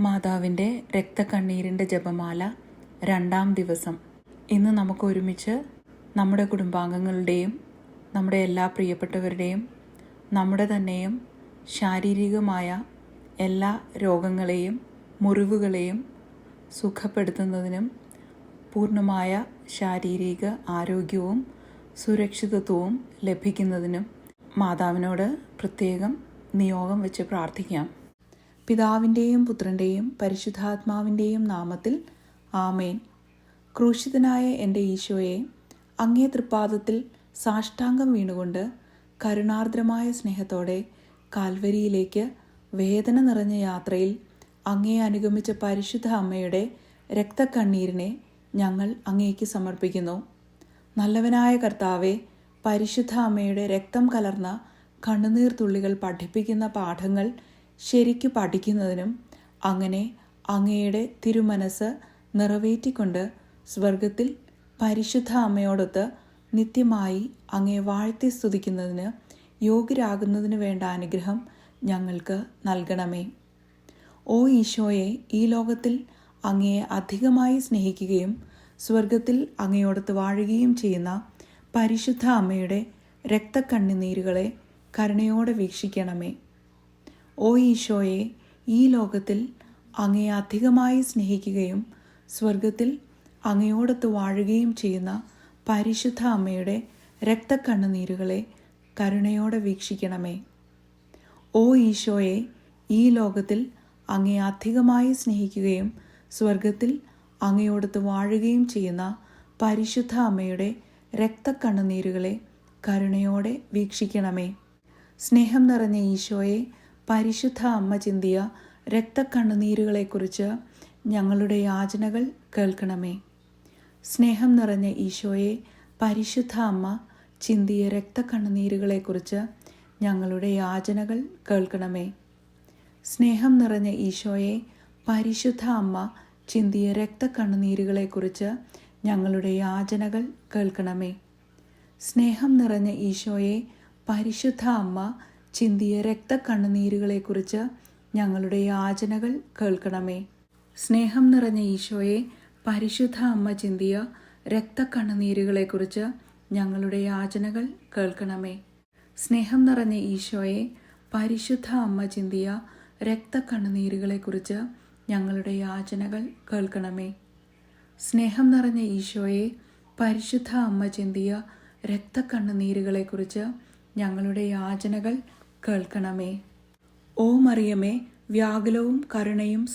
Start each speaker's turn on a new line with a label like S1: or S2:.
S1: മാതാവിൻ്റെ രക്തക്കണ്ണീരിൻ്റെ ജപമാല 2-ാം ദിവസം. ഇന്ന് നമുക്ക് ഒരുമിച്ച് നമ്മുടെ കുടുംബാംഗങ്ങളുടെയും നമ്മുടെ എല്ലാ പ്രിയപ്പെട്ടവരുടെയും നമ്മുടെ തന്നെയും ശാരീരികമായ എല്ലാ രോഗങ്ങളെയും മുറിവുകളെയും സുഖപ്പെടുത്തുന്നതിനും പൂർണ്ണമായ ശാരീരിക ആരോഗ്യവും സുരക്ഷിതത്വവും ലഭിക്കുന്നതിനും മാതാവിനോട് പ്രത്യേകം നിയോഗം വെച്ച് പ്രാർത്ഥിക്കാം. പിതാവിൻ്റെയും പുത്രൻ്റെയും പരിശുദ്ധാത്മാവിൻ്റെയും നാമത്തിൽ ആമേൻ. ക്രൂശിതനായ എൻ്റെ ഈശോയെ, അങ്ങേ തൃപ്പാദത്തിൽ സാഷ്ടാംഗം വീണുകൊണ്ട് കരുണാർദ്രമായ സ്നേഹത്തോടെ കാൽവരിയിലേക്ക് വേദന നിറഞ്ഞ യാത്രയിൽ അങ്ങേ അനുഗമിച്ച പരിശുദ്ധ അമ്മയുടെ രക്തക്കണ്ണീരിനെ ഞങ്ങൾ അങ്ങേക്ക് സമർപ്പിക്കുന്നു. നല്ലവനായ കർത്താവെ, പരിശുദ്ധ അമ്മയുടെ രക്തം കലർന്ന കണ്ണുനീർ തുള്ളികൾ പഠിപ്പിക്കുന്ന പാഠങ്ങൾ ശരിക്കു പഠിക്കുന്നതിനും അങ്ങനെ അങ്ങയുടെ തിരുമനസ് നിറവേറ്റിക്കൊണ്ട് സ്വർഗത്തിൽ പരിശുദ്ധ അമ്മയോടൊത്ത് നിത്യമായി അങ്ങയെ വാഴ്ത്തി സ്തുതിക്കുന്നതിന് യോഗ്യരാകുന്നതിന് വേണ്ട അനുഗ്രഹം ഞങ്ങൾക്ക് നൽകണമേ. ഓ ഈശോയെ, ഈ ലോകത്തിൽ അങ്ങയെ അധികമായി സ്നേഹിക്കുകയും സ്വർഗത്തിൽ അങ്ങയോടൊത്ത് വാഴുകയും ചെയ്യുന്ന പരിശുദ്ധ അമ്മയുടെ രക്തക്കണ്ണുനീരുകളെ കരുണയോടെ വീക്ഷിക്കണമേ. ഓ ഈശോയെ, ഈ ലോകത്തിൽ അങ്ങയെ അധികമായി സ്നേഹിക്കുകയും സ്വർഗത്തിൽ അങ്ങയോടൊത്ത് വാഴുകയും ചെയ്യുന്ന പരിശുദ്ധ അമ്മയുടെ രക്തക്കണ്ണുനീരുകളെ കരുണയോടെ വീക്ഷിക്കണമേ. ഓ ഈശോയെ, ഈ ലോകത്തിൽ അങ്ങയെ അധികമായി സ്നേഹിക്കുകയും സ്വർഗത്തിൽ അങ്ങയോടൊത്ത് വാഴുകയും ചെയ്യുന്ന പരിശുദ്ധ അമ്മയുടെ രക്തക്കണ്ണുനീരുകളെ കരുണയോടെ വീക്ഷിക്കണമേ. സ്നേഹം നിറഞ്ഞ ഈശോയെ, പരിശുദ്ധ അമ്മ ചിന്തിയ രക്തക്കണ്ണുനീരുകളെക്കുറിച്ച് ഞങ്ങളുടെ യാചനകൾ കേൾക്കണമേ. സ്നേഹം നിറഞ്ഞ ഈശോയെ, പരിശുദ്ധ അമ്മ ചിന്തിയ രക്തക്കണ്ണുനീരുകളെക്കുറിച്ച് ഞങ്ങളുടെ യാചനകൾ കേൾക്കണമേ. സ്നേഹം നിറഞ്ഞ ഈശോയെ, പരിശുദ്ധ അമ്മ ചിന്തിയ രക്തക്കണ്ണുനീരുകളെക്കുറിച്ച് ഞങ്ങളുടെ യാചനകൾ കേൾക്കണമേ. സ്നേഹം നിറഞ്ഞ ഈശോയെ, പരിശുദ്ധ അമ്മ ചിന്തിയ രക്തക്കണ്ണുനീരുകളെക്കുറിച്ച് ഞങ്ങളുടെ യാചനകൾ കേൾക്കണമേ. സ്നേഹം നിറഞ്ഞ ഈശോയെ, പരിശുദ്ധ അമ്മ ചിന്തിയ രക്തക്കണ്ണുനീരുകളെക്കുറിച്ച് ഞങ്ങളുടെ യാചനകൾ കേൾക്കണമേ. സ്നേഹം നിറഞ്ഞ ഈശോയെ, പരിശുദ്ധ അമ്മ ചിന്തിയ രക്തക്കണ്ണുനീരുകളെക്കുറിച്ച് ഞങ്ങളുടെ യാചനകൾ കേൾക്കണമേ. സ്നേഹം നിറഞ്ഞ ഈശോയെ, പരിശുദ്ധ അമ്മ ചിന്തിയ രക്തക്കണ്ണുനീരുകളെക്കുറിച്ച് ഞങ്ങളുടെ യാചനകൾ കേൾക്കണമേ. ഓ മറിയമേ, വ്യാകുലവും കരുണയും